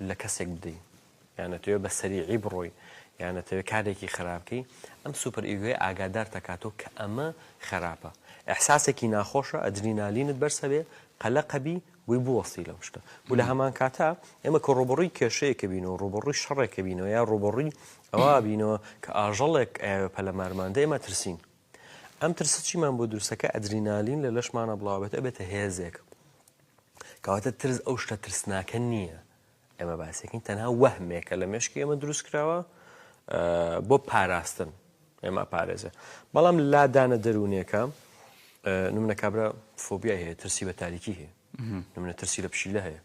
لە کەسێک بدەی یانە توێ بە سەریعی بڕۆی یانە تەوێت کارێکی خراپکەی ئەم سوپەر ئیگۆی ئاگادار دەکاتەوە کە ئەمە خراپە ئەحساسێکی ناخۆشە ئەدرینالینت بەرسەبێ قەلەقەبی وی بوەستی لەم شتە بوو لە هەمان کاتە ئێمە کە ڕۆبڕووی کێشەیەکە بینەوە ڕۆبڕووی شەڕێکە بینەوە یا ڕۆبڕووی ئەوە بینەوە کە ئاژەڵێک پەلەمارماندە ئێمە ترسین ئەم ترسە چیمان بۆ دروستەکە ئەدرینالین لە لەشمانە بڵاوێتە بێتە هێزێک کەواتە ترس ئەو شتە ترسناکە نییە ئێمە باسێکین تەنها وەهمێکە لە مێشکی ئێمە دروست کراوە بۆ پاراستن ئێمە پارێزە بەڵام لادانە دەرونیەکە نمونە کابرا فۆبیا هەیە ترسی بە تاریکی هەیە نمونە ترسی لە پشیلە هەیە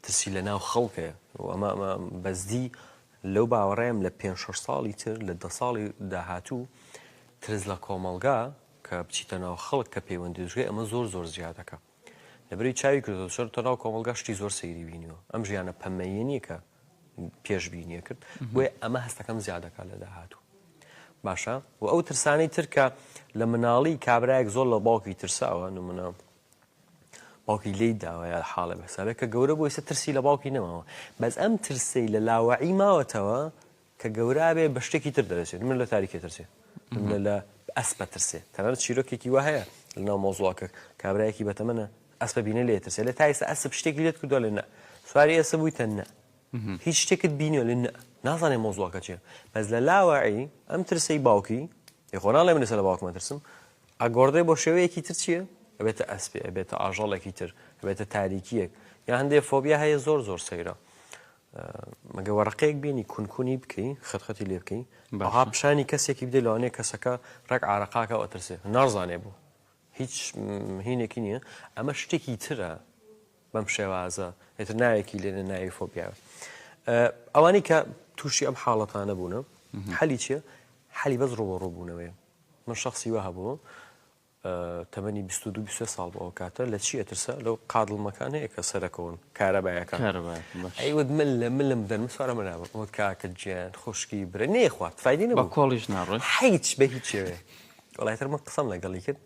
ترسی لە ناو خەڵکەیە ئەمە بەزدی لەو باوەڕێم لە 5-6 ساڵی تر لە 10 ساڵی داهاتوو ترس لە کۆمەڵگا کە بچیتە ناو خەڵک کە پەیوەندی دژێ ئەمە زۆر زۆر زیادەکە لەبەری چاوی کردو شەر تە ناو کۆمەڵگا شتی زۆر سەیری بینیوە ئەم ژیانە پەمەیەنی کە پێشبینیە کرد بۆیە ئەمە هەستەکەم زیادەکە لە داهاتوو باشە و ئەو ترسانەی ترکە لە مناڵی کابراایەک زۆر لە باوکی ترساوە نمونە باوکی لی داوایە حاڵە بەسابێت کە گەورە بۆ ئێستا ترسی لە باوکی نەماوە بەس ئەم ترسی لە لاوەعی ماوەتەوە کە گەورە بێ بە شتێکی تر دەرەچێت من لە تاریکی ترسێ من لە ئەسپە ترسێ تەنانەت چیرۆکێکی وا هەیە لەناو مۆزوڵاکە کابراایەکی بەتەمەنە ئەسپە بینە لێ ترسێ لە تا ئێستا ئەسپ شتێکی لێت کردووە لە نە سواری ئێستا بوویتە نە هیچ شتێکت بینیوە لە نە نازانێ مۆزوڵاکە چیە بەس لە لاوەعی ئەم ترسەی باوکی خۆ ناڵێ من لەسەر لە باوکمە ترسم ئەگۆڕدەی بۆ شێوەیەکی تر چییە ئەبێتە ئەسپێ ئەبێتە ئاژەڵێکی تر ئەبێتە تاریکیەک یا هەندێک فۆبیا هەیە زۆر زۆر سەیرە مەگە وەرەقەیەک بینی کونکونی بکەی خەتخەتی لێ بکەی ئەها پیشانی کەسێکی بدەی لەوانەیە کەسەکە ڕێک عارەقاکە ئەترسێ نازانێ بوو هیچ هینێکی نییە ئەمە شتێکی ترە بەم شێوازە هێتر ناوێکی لێنە ناوی فۆبیا ئەوانی کە تووشی ئەم حاڵەتانە بوونە حەلی چییە؟ حەلی بەس ڕۆبەڕۆبوونەوەیە من شخصی وە هەبوو تەمەنی 22-23 ساڵ بۆ ئەو کاتە لە چی ئەترسە لەو قادڵمەکان هەیە کە سەرەکەون کارەبایەکان ئەیوت من لەم دەرم سوارە منابم ئەوت کاکە گیان خوشکی برە نێخوات فایدی نەبوو بە کۆڵیش ناڕۆی هیچ بە هیچ شێوێ وەڵایتر من قسەم لەگەڵی کرد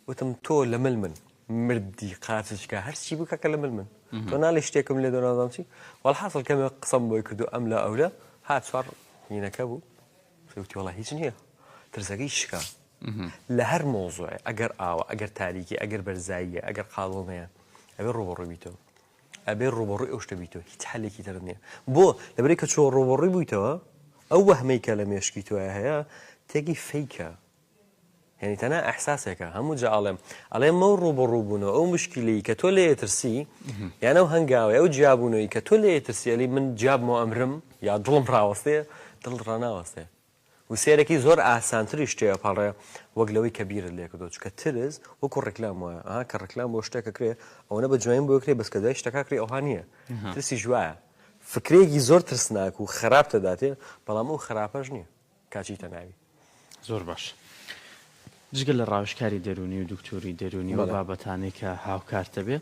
وتم تۆ لە من مردی قاتشکە هەرچی بوو کاکە لە من تۆ ناڵی شتێکم لێ دۆ نازانم چی وەڵحاصل کەمێ قسەم بۆی کردو ئەم لە ئەولە هات سوار هینەکە بوو وتی وەڵا هیچ نییە ترسەکەی شکا لە هەر مۆزوعێ ئەگەر ئاوە ئەگەر تاریکی ئەگەر بەرزاییە ئەگەر قاڵۆمەیە ئەبێ ڕۆبەڕووی بیتەوە ئەبێ ڕۆبەڕووی ئەو شتە بیتەوە هیچ حەلێکی تر نییە بۆ لەبەرەی کە چۆ ڕۆبەڕووی بوویتەوە ئەو وەهمەی کە لە مێشکی تۆە هەیە تێکی فەیکە یعنی تەنها ئەحساسێکە هەموو جا ئەڵێ مە ڕۆبەڕوو بوونەوە ئەو مشکلی کە تۆ لێ ترسی یان ئەو هەنگاوی ئەو جیابوونەوەی کە تۆ لێ ترسی ئەلی من جیابمەوە ئەمرم یا دڵم ڕاوەستەیە دڵ ڕناوەستێ و سێرەکی زۆر ئاسانتری شتەیە پاڕێ وەک لەوەی کە بیرت لێ کردو چکە ترس وەکو ڕێکلام وایە ئەها کە ڕێکلام بۆ شتێکە کرێ ئەوەنە بە جوایین بۆ کرێ بەس کە دوای شتەکە کرێ ئەوها نییە ترسی ژوایە فکرێکی زۆر ترسناک و خراپ دەداتێ بەڵام ئەو خراپەش نییە کاچیتە ناوی زۆر باش جگە لە ڕاوشکاری دەرونی و دکتۆری دەرونی و بابەتانەی کە هاوکارتە بێ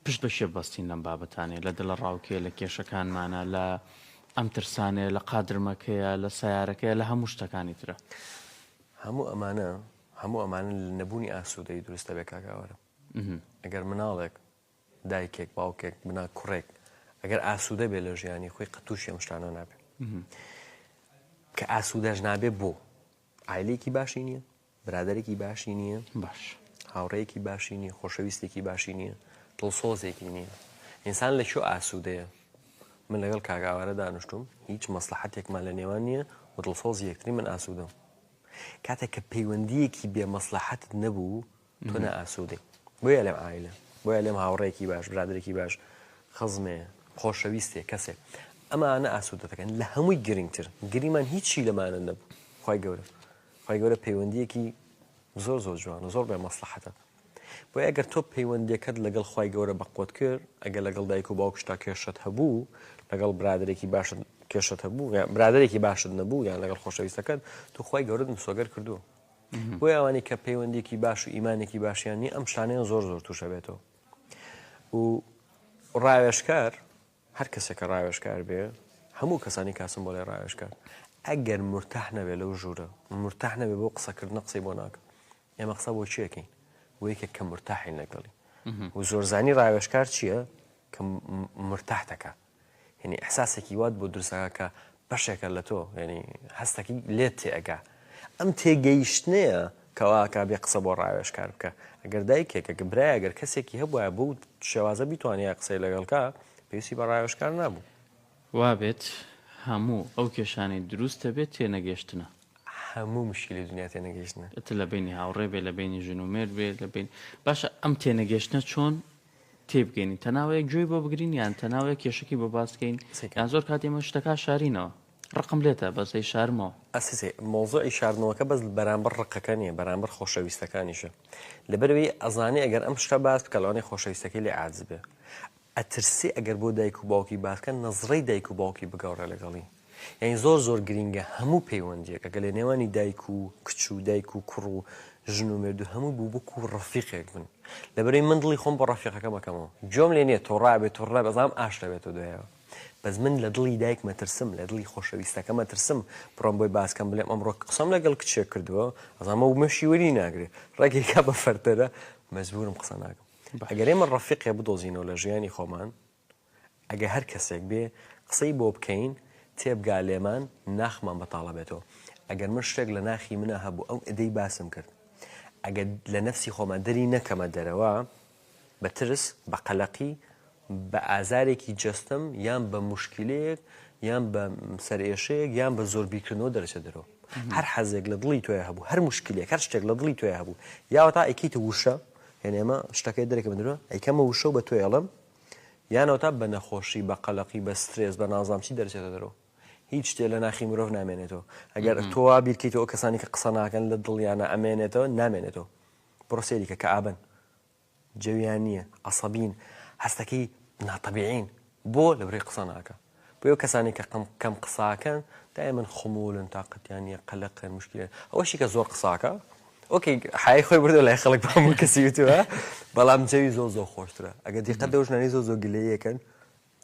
پشت بە شێ بەستین لەم بابەتانەیە لە دڵە ڕاوکێ لە کێشەکانمانە لە ئەم ترسانەیە لە قادرمەکەیە لە سیارەکەیە لە هەموو شتەکانی ترە هەموو ئەمانە لە نەبوونی ئاسوودەی دروستە بێ کاکاوەرە ئەگەر مناڵێک دایکێک باوکێک بنا کوڕێک ئەگەر ئاسوودە بێ لە ژیانی خۆی قەتوشی ئەم شتانە نابێت کە ئاسوودەش نابێ بۆ ئایلێکی باشی نییە برادێکی باشی نییە باش هاوڕەیەکی باشی نییە خۆشەویستێکی باشی نییە دڵسۆزێکی نییە ئینسان لە شو ئاسوودەیە من لەگەڵ کاگاوارە دانیشتوم هیچ مەسلحەتێکمان لە نێوان نییە و دڵسۆز یەکتری من ئاسوودەم کاتێک کە پەیوەندیەکی بێ مەسلحەتت نەبوو تۆ نە ئاسوودەی بۆیە لێم ئایلە بۆیە لێم هاوڕێکی باش برادێکی باش خزمێ خۆشەویستێ کەسێک ئەمانە ئاسوودەتەکەن لە هەمووی گرنگتر گریمان هیچی لەمانە نەبوو خی گەورە پەیوەندیەکی زۆر زۆر جوانە زۆر بێ مەسلحەتە بۆیە ئەگەر تۆ پەیوەندیەکەت لەگەڵ خی گەورە بەقوت کرد ئەگەر لەگەڵ دایک و باوکشتا کێشت هەبوو لەگەڵ برادێکی باشت کێشت هەبوو برادێکی باشت نەبوو یان لەگەڵ خۆشەویستەکەت تو خی گەورت مسۆگەر کردووە بۆی ئەوانی کە پەیوەندێکی باش و ئیمانێکی باشیانی ئەم شانەیە زۆر زۆر تووشە بێتەوە و ڕاوێشکار هەر کەسێکە ڕاوێشکار بێ هەموو کەسانی کاسم بۆ لای ڕاوێشکار ئەگەر مرتاح نەبێ لەو ژوورە مرتاح نەبێ بۆ قسەکردن قسەی بۆ ناکە ئێمە قسە بۆ چیەکەین بۆ یەکێک کە مرتاحین لەگەڵی و زۆرزانی ڕاوێشکار چییە کە مرتاحتەکە یعنی ئەحساسێکی وات بۆ دروستەکە کە بەشێکە لە تۆ ینی هەستەکەی لێت تێئەگا ئەم تێگەیشتنەیە کەواکە بێ قسە بۆ ڕاوێژکار بکە ئەگەر دایکێکە برای ئەگەر کەسێکی هەبووە بۆ شێوازە بیتوانیا قسەی لەگەڵکە پێویستی بە ڕاوێژکار نابوو وابێت هەموو ئەو کێشانەی دروستە بێت تێنەگەشتنە هەموو مشکلی دنیا تێنەگەیشتنە لە بینی هاوڕێ بێ لە بینی ژن و مێر بێ لە بین باشە ئەم تێنەگەشتنە چۆن تێبگەینی تەناوەیەک گوێی بۆ بگرین یان تەناوەیە کێشکی بۆ باسکەین یان زۆر کاتێمە شتەکە شارینەوە ڕقم لێتە بەسەی شارمەوە ئەسیسێ مۆزۆی شاردنەوەکە بەس بەرامبەر ڕقەکە نیە بەرامبەر خۆشەویستەکانیشە لەبەرەوەی ئەزانێ ئەگەر ئەم شتە باس بکە لەوانەیە خۆشەویستەکەی لێ عاجز بێ ئەترسی ئەگەر بۆ دایک و باوکی باسکە نەزڕەی دایک و باوکی بگەڕێ لەگەڵی یعنی زۆر گرینگە هەموو پەیوەندیەک ئەگە لە نێوانی دایک و کچ و دایک و کوڕ و ژن و مێردوو هەموو بوو بووکو ڕەفیقێک بن لەبەرەی من دڵی خۆم بە ڕەفیقەکە مەکەمەوە جۆم لێ نییە تۆ ڕابێت تۆ ڕای بەزام ئاشتە بێتەوە دوایەوە بەس من لە دڵی دایک مەترسم لە دڵی خۆشەویستەکە مەترسم بڕۆم بۆی باسکەم بڵێم ئەمڕۆ قسەم لەگەڵ کچێک کردووە ئەزامە و مەشی وەری ناگرێت ڕێگێکا بە فەرتەرە مەجبورم قسە ناکەم ئەگەر ئێمە ڕەفیقێ بدۆزینەوە لە ژیانی خۆمان ئەگە هەر کەسێک بێ قسەی بۆ بکەین تێبگا لێمان ناخمان بەتاڵە بێتەوە ئەگەر من شتێک لە ناخی منە هەبوو ئەو ئەدەی باسم کرد ئەگەر لە نەفسی خۆمان دەری نەکەمە دەرەوە بە ترس بە قەلەقی بە ئازارێکی جەستم یان بە موشکلەیەک یان بە سەرێشەیەک یان بە زۆر بیرکردنەوە دەرەچێت دەرەوە هەر حەزێک لە دڵی تۆیە هەبوو هەر موشکلێک هەر شتێک لە دڵی تۆیە هەبوو یاوەتا ئەیکیتە وشە هێن ئێمە شتەکەی دەرەکە دەرەوە ئەیکەمە وشە و بە تۆ ئەڵم یانەوەتا بە نەخۆشی بە قەلەقی بە سترێس بە نازانچی دەرچێتە دەرەوە هیچ شتێ لە ناخی مرۆڤ نامێنێتەوە ئەگەر تۆ بیرکەیتەوە کەسانی کە قسە ناکەن لە دڵیانە ئەمێنێتەوە نامێنێتەوە پرۆسێریکە کە ئابن جەویان نییە عەسەبین هەستەکەی ناتەبیعین بۆ لەبەرەی قسە ناکە بۆ ئەو کەسانی کە کەم قساکەن دائما خمولن تاقەتیان نییە قەلەقن مشکلە ئەوەشی کە زۆر قساکە ئۆکەی حای خۆی بردو لای خەڵک بە هەموو کەسی وتووە بەڵام جەوی زۆر خۆشترە ئەگەر دیقەت دەوژنانی زۆر گلەیەکەن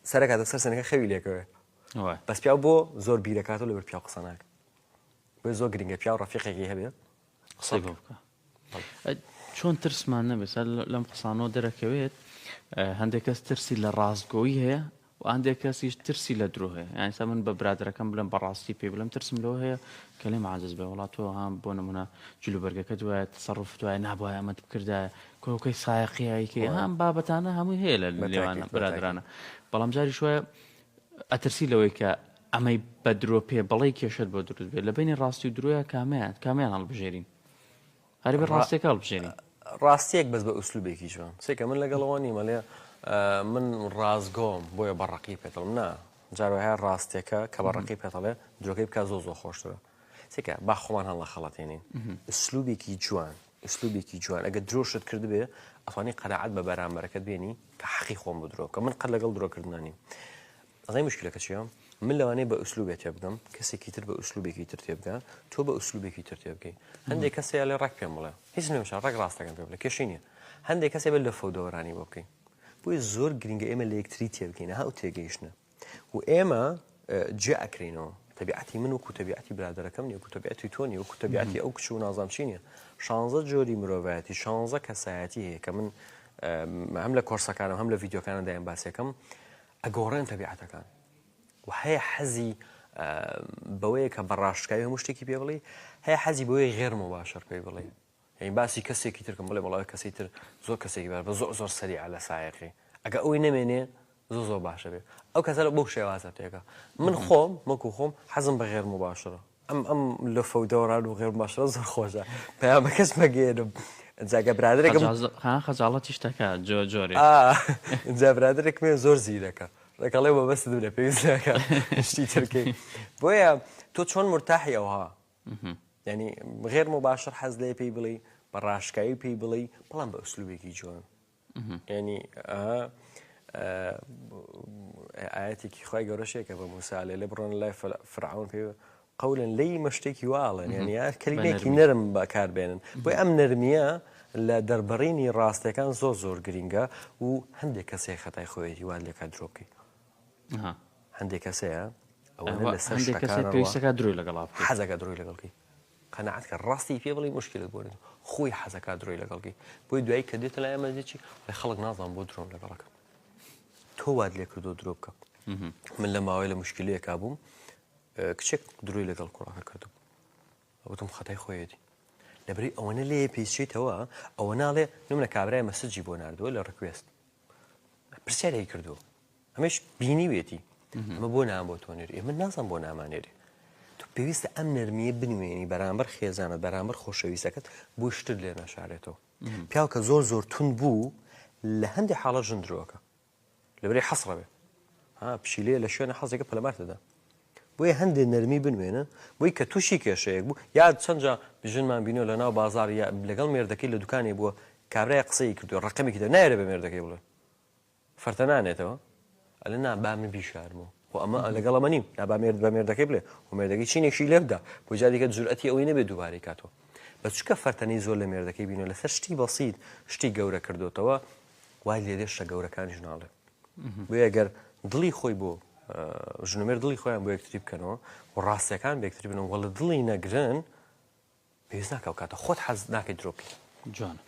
سەرەکاتە سەر سەنەکە خەوی لێکەوێ بەس پیاو بۆ زۆر بیرەکاتەوە لەبەر پیاو قسە ناکە بۆ زۆر گرنگە پیاو ڕەفیقێکی هەبێ قسەی بۆ بکە چۆن ترسمان نەبێت لەم قسانەوە دەرەکەوێت هەندێک کەس ترسی لە ڕاستگۆیی هەیە و هەندێک کەسیش ترسی لە درۆ هەیە یعنی سا من بە برادەکەم بڵێم بەڕاستی پێ بڵێم ترسم لەوە هەیە کە لێم عاجز بێ وڵات تۆ هەم بۆ نمونە جلوبەرگەکە دوایە تەسەڕف دوایە نابووە ئەمەت بکردایە کۆکەی سایقیایکە هەم بابەتانە هەمووی هەیە لە لێوانە برادرانە بەڵام جاری شوایە ئەترسی لەوەی کە ئەمەی بە درۆ پێ بەڵێ کێشت بۆ دروست بێت لە بینی ڕاستی و درۆیە کامیان هەڵبژێرین هەر بە ڕاستێک هەڵبژێرین ڕاستیەک بەس بە ئوسلوبێکی جوان سێکە من لەگەڵەوەنی مەلێ من ڕازگۆم بۆیە بەڕقی پێتڵم نا جاروەیە ڕاستێکە کە بەڕقی پێتەڵێ درۆکەی بکە زۆر خۆشترە سێکە با خۆمان هەڵ لە خەڵەتێنین ئوسلوبێکی جوان ئەگە درۆشت کرد بێ ئەفانی قەناعەت بە بەرامبەرەکەت بێنی کە حەقی خۆم بدرۆ کە من قەت لەگەڵ درۆکردنانی ئەزای مشکلەکە چیە من لەوانەیە بە ئوسلوبێت تێ بگەم کەسێکی تر بە ئوسلوبێکی تر تێ بگە تۆ بە ئوسلوبێکی تر تێ بگەی هەندێک کەسێ لێ ڕێک پێم بڵێ هیچ نێمەشە ڕێک ڕاستەکەم پێ بڵێ کێشی نییە هەندێک کەسێ بێت لە فەودەوەرانی بۆ بکەین بۆی زۆر گرنگە ئێمە لە یەکتری تێ بگەینە هاو تێگەیشتنە و ئێمە جێ ئەکرینەوە تەبیعەتی من وەکو تەبیعەتی برادەرەکەم نیە وەکو تەبیعەتی تۆ نیە وەکو تەبیعەتی ئەو کچ و نازانچی نییە 16 جۆری مرۆڤایەتی 16 کەسایەتی هەیە کە من هەم لە کۆرسەکانم هەم لە ڤیدیۆکانە دایم باسیەکەم ئەگۆڕێن تەبیعەتەکان و هەیە حەزی بەوەیە کە بەڕاشتکاوی هەموو شتێکی پێ بڵێ هەیە حەزی بەوەی غێر مباشر پێی بڵێ یعنی باسی کەسێکی ترکەم بڵێ وڵای کەسی تر زۆر کەسێکی بە زۆر سەریع لە سایقی ئەگە ئەوی نەمێنێ زۆر باشە بێ ئەو کەسە لە بۆ شێوازە تێکە من خۆم وەکو خۆم حەزم بە غێر مباشرە ئەم لە فەودەوەران و غێر مباشرە زۆر خۆشە پێیان بە کەس مەگەێنم جاگە برادرێکم خەجاڵەتی شتەکە جۆرێ جا برادرێک مێ زۆر زیرەکە ڕێکەڵێ بە بەست دوورە پێویستەکە شتی ترکەی بۆیە تۆ چۆن مرتاحی ئەوها ینی غێر مباشر حەز لێ پێی بڵێ بە ڕاشکایی پێی بڵێ بەڵام بە ئوسلوبێکی جوان ینی ئاەتێکی خی گەورەشێکە بە موسالێ لێ بڕۆن لای فرعون پێ قەولن لی مەشتێکی واڵن ینی کەلیمێکی نەرم بەکاربێنن بۆی ئەم نەرمیە لە دەربڕینی ڕاستەکان زۆر گرینگە و هەندێک کەسێک خەتای خۆیەتی وان لێکات درۆبکەی هەندێک کەسەیە ئەوە لەسەر پێویستەکە دروی لەگەڵ حەزەکە دروی لەگەڵکی قەناعەت کە ڕاستی پێ بڵی مشکلت بۆنێت خۆی حەزەکە دروی لەگەڵکی بۆی دوایی کە دێتە لای ئەمەزیی لە خەڵک نازان بۆ درۆم لەگەڵەکە تۆ واد لێ کردو درۆ بکە من لە ماوەی لە مشکلەیەکا بووم کچێک دروی لەگەڵ کوڕاکە کردو وتم خەتای خۆیەتی لەبەری ئەوەنە لێ پێچیتەوە ئەوە ناڵێ نمونە کابرای مەسجی بۆ ناردووە لە ڕکوێست پرسیارێکی کردو ئەمەش بینیوێتی ئەمە بۆ نام بۆ تۆنێری ئێمە نازان بۆ نامانێری تو پێویستە ئەم نەرمیە بنوێنی بەرامبەر خێزانت بەرامبەر خۆشەویستەکەت بۆ شتر لێ نەشارێتەوە پیاو کە زۆر زۆر تون بوو لە هەندێک حاڵە ژندرۆکە لەبەری حەسڕە بێ پشیلەیە لە شوێنە حەزێکە پەلەمار دەدا بۆیە هەندێک نەرمی بنوێنە بۆی کە تووشی کێشەیەک بوو یاد چەندجا بژنمان بینەوە لە ناو بازار یا لەگەڵ مێردەکەی لە دوکانی بووە کابرای قسەی کردو ڕقەمێکی دە نایرە بە مێردەکەی بڵێ فەرتە نانێتەوە ئەلە نا بامە بیشارمەوە خۆ ئەمە لەگەڵ ئەمە نیم نا بە مێردەکەی بڵێ و مێردەکەی چینێکی لێبدا بۆ جادێکە جورئەتی ئەوەی نەبێت دووبارەی کاتەوە بە چکە فەرتەنەی زۆر لە مێردەکەی بینەوە لەسەر شتی بەسیت شتی گەورە کردوتەوە وای لێ دێشتە گەورەکانی ژناڵێ بۆ ئەگەر دڵی خۆی بۆ ژنومێر دڵی خۆیان بۆ یەکتری بکەنەوە و ڕاستیەکان بە یەکتری بنەوە وەڵە دڵی نەگرن پێویست ناکەو کاتە خۆت حەز ناکەی درۆپی جوانە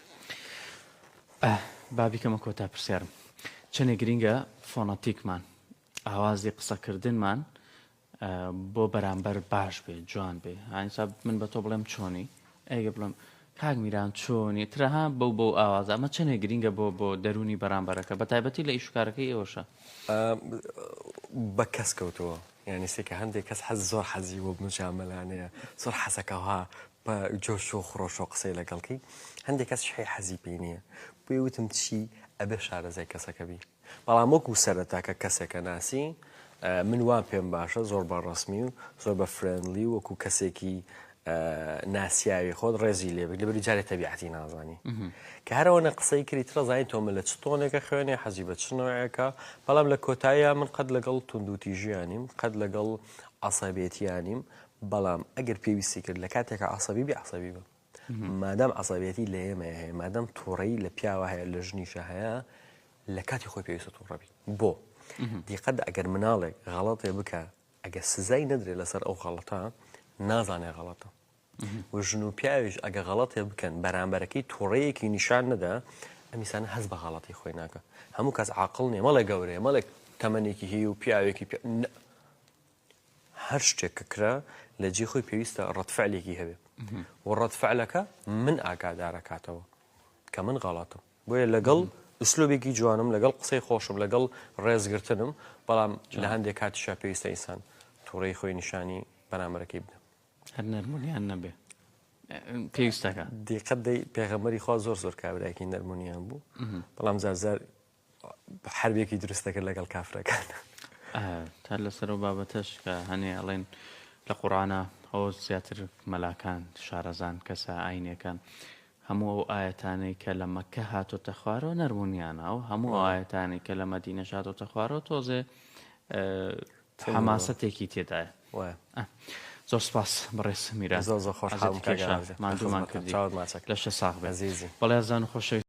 بابیکەمە کۆتا پرسیارم چەندێک گرینگە فۆنەتیکمان ئاوازی قسەکردنمان بۆ بەرامبەر باش بێ جوان بێ هاینسا من بە تۆ بڵێم چۆنی ئەگە بڵم کاک میران چۆنی ترەها بەو ئاواز ئەمە چەندێک گرینگە بۆ دەرونی بەرامبەرەکە بە تایبەتی لە ئیشکارەکەی ئێوەشە بە کەس کەوتەوە یعنی سێکە هەندێک کەس حەز زۆر حەزی بۆ مجاملانەیە زۆر حەزەکەها بە جۆش و خڕۆش و قسەی لەگەڵکەی هەندێک کەس شەی حەزی پێی نییە بۆی وتم چی ئەبێ شارەزای کەسەکە بی بەڵام وەکو سەرەتاکە کەسێکە ناسی من وان پێم باشە زۆر بە ڕسمی و زۆر بە فرێندلی وەکو کەسێکی ناسیاوی خۆت ڕێزی لێبێت لەبەری جارێک تەبیعەتی نازانی کە هەرەوەنە قسەی کردی ترە زانین تۆمە لە چ تۆنێکە خوێنێ حەزی بە چنەوەیەکە بەڵام لە کۆتاییە من قەت لەگەڵ توندوتی ژیانیم قەت لەگەڵ عەسەبێتیانیم بەڵام ئەگەر پێویستی کرد لە کاتێکە عەسەبی بێ عەسەبی بە مادام عەسەبێتی لە ئێمە هەیە مادام تووڕەیی لە پیاوە هەیە لە ژنیشە هەیە لە کاتی خۆی پێویستە تووڕەبی بۆ دیقەت ئەگەر مناڵێک غەڵەتێ بکە ئەگەر سزای نەدرێت لەسەر ئەو غەڵەتە نازانێ غەڵەتە و ژن و پیاویش ئەگە غەڵەتێ بکەن بەرامبەرەکەی تووڕەیەکی نیشان نەدا ئەمیسانە هەست بە غەڵەتی خۆی ناکە هەموو کەس عاقڵ نیە مەڵێ گەورەیە مەڵێک تەمەنێکی هەیە و پیاوێکی هەر شتێک کە کرا لە جێ خۆی پێویستە ڕەتفعلێکی هەبێ و ڕەتفعلەکە من ئاگادارەکاتەوە کە من غەڵەتم بۆیە لەگەڵ ئوسلوبێکی جوانم لەگەڵ قسەی خۆشم لەگەڵ ڕێزگرتنم بەڵام لە هەندێک کاتیشا پێویستە ئینسان تووڕەی خۆی نیشانی بەرامبەرەکەی بدە هەر نەرمونیان نەبێ پێویستەکە دیقەت دەی پێغەمبەری خوا زۆر زۆر کابرایەکی نەرمونیان بوو بەڵام زار حربێکی دروستەکرد لەگەڵ کافرەکان تا لەسەر بابەتەش کە هەنێ ئەڵێن لە قورئانە ئەو زیاتر مەلاکان شارەزان کەسە ئاینەکان هەموو ئەو ئاەتانەی کە لە مەکە هاتۆتە خوارەوە نەرمونیانە و هەموو ئاەتانی کە لە مەدینە هاتۆتە خوارەوە تۆزێ حەماسەتێکی تێدایە زۆر سپاس بەڕێز میران زۆر خۆشحاڵم مادوومان کردی لەشە ساغ بێ بەڵێ زان خۆشەویست